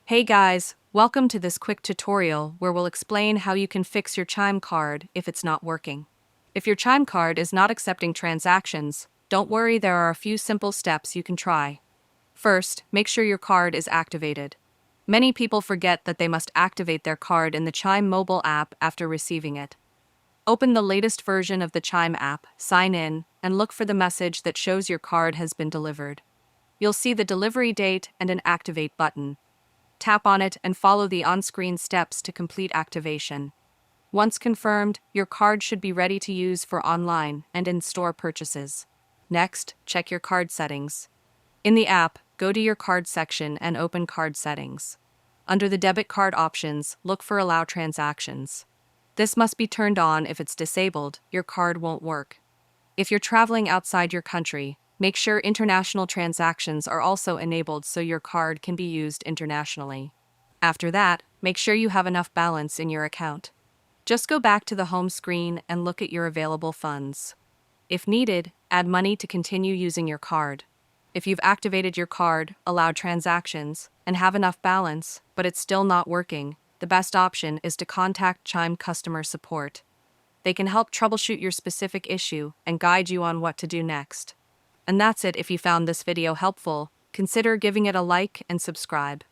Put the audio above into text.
Hey guys, welcome to this quick tutorial where we'll explain how you can fix your Chime card if it's not working. If your Chime card is not accepting transactions, don't worry, there are a few simple steps you can try. First, make sure your card is activated. Many people forget that they must activate their card in the Chime mobile app after receiving it. Open the latest version of the Chime app, sign in, and look for the message that shows your card has been delivered. You'll see the delivery date and an activate button. Tap on it and follow the on-screen steps to complete activation. Once confirmed, your card should be ready to use for online and in-store purchases. Next, check your card settings. In the app, go to your card section and open card settings. Under the debit card options, look for allow transactions. This must be turned on. If it's disabled, your card won't work. If you're traveling outside your country, make sure international transactions are also enabled so your card can be used internationally. After that, make sure you have enough balance in your account. Just go back to the home screen and look at your available funds. If needed, add money to continue using your card. If you've activated your card, allowed transactions, and have enough balance, but it's still not working, the best option is to contact Chime customer support. They can help troubleshoot your specific issue and guide you on what to do next. And that's it. If you found this video helpful, consider giving it a like and subscribe.